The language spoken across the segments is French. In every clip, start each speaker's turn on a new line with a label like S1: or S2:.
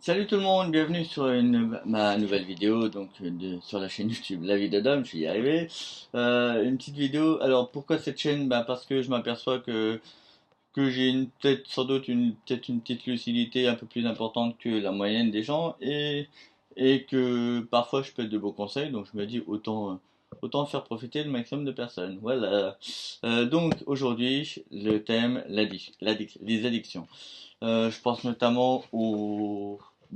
S1: Salut tout le monde, bienvenue sur ma nouvelle vidéo sur la chaîne YouTube La Vie de Dom, je suis y arrivé. Une petite vidéo, alors pourquoi cette chaîne? Parce que je m'aperçois que j'ai peut-être sans doute peut-être une petite lucidité un peu plus importante que la moyenne des gens et que parfois je peux être de beaux conseils, donc je me dis autant faire profiter le maximum de personnes. Voilà. Donc aujourd'hui, le thème, les addictions. Je pense notamment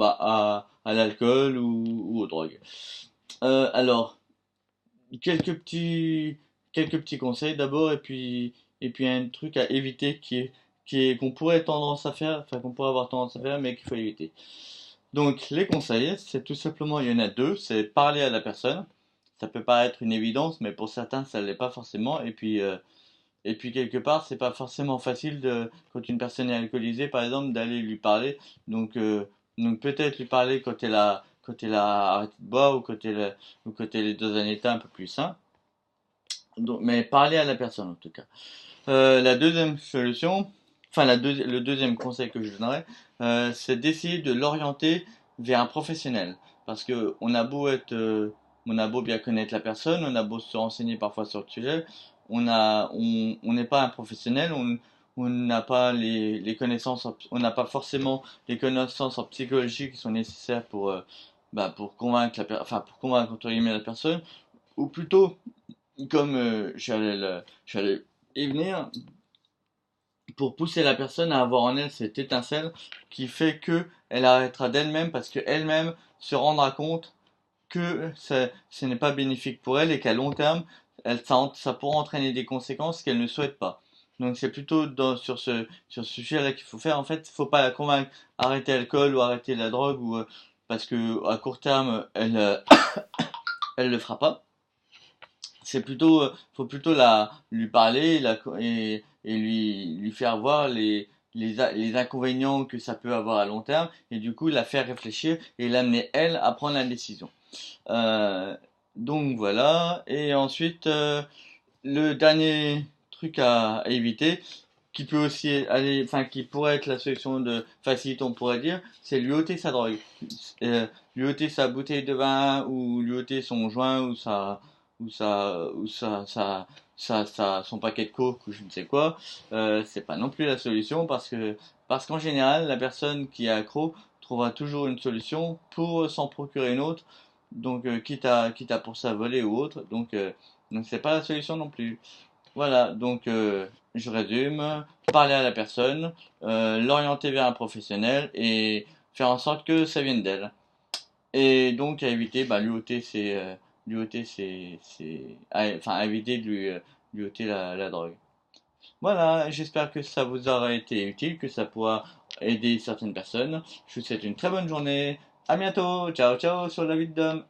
S1: à l'alcool ou aux drogues. Alors, quelques petits, quelques petits conseils d'abord, et puis un truc à éviter qu'on pourrait tendance à faire, enfin qu'on pourrait avoir tendance à faire, mais qu'il faut éviter. Donc, les conseils, c'est tout simplement, il y en a deux, c'est parler à la personne. Ça peut paraître une évidence, mais pour certains, ça ne l'est pas forcément. Et puis quelque part, c'est pas forcément facile quand une personne est alcoolisée, par exemple, d'aller lui parler. Donc, euh, donc peut-être lui parler quand elle a arrêté de boire ou quand elle est dans un état un peu plus sain. Donc, mais parler à la personne en tout cas. La deuxième solution, le deuxième conseil que je donnerais, c'est d'essayer de l'orienter vers un professionnel. Parce que on a beau bien connaître la personne, on a beau se renseigner parfois sur le sujet, on n'est pas un professionnel, on n'a pas les connaissances, on n'a pas forcément les connaissances en psychologie qui sont nécessaires pour convaincre pour convaincre entre guillemets la personne, ou plutôt, comme j'allais y venir, pour pousser la personne à avoir en elle cette étincelle qui fait que elle arrêtera d'elle-même parce qu'elle-même se rendra compte que ce n'est pas bénéfique pour elle et qu'à long terme, ça pourra entraîner des conséquences qu'elle ne souhaite pas. Donc c'est plutôt sur ce sujet-là qu'il faut faire. En fait, il ne faut pas la convaincre arrêter l'alcool ou arrêter la drogue parce que à court terme, elle le fera pas. Faut plutôt lui parler et lui faire voir les inconvénients que ça peut avoir à long terme et du coup la faire réfléchir et l'amener elle à prendre la décision. Euh, donc voilà. Et ensuite, le dernier truc à éviter, qui peut aussi aller, enfin qui pourrait être la solution de facilité, on pourrait dire, c'est lui ôter sa drogue. Euh, Lui ôter sa bouteille de vin ou lui ôter son joint ou son paquet de coke ou je ne sais quoi. C'est pas non plus la solution parce qu'en général, la personne qui est accro trouvera toujours une solution pour s'en procurer une autre. Donc, quitte à pour ça voler ou autre. Donc c'est pas la solution non plus. Voilà, je résume, parler à la personne, l'orienter vers un professionnel et faire en sorte que ça vienne d'elle. Et donc à éviter, lui ôter à éviter de lui ôter la drogue. Voilà, j'espère que ça vous aura été utile, que ça pourra aider certaines personnes. Je vous souhaite une très bonne journée. À bientôt. Ciao, ciao sur la vie de Dom.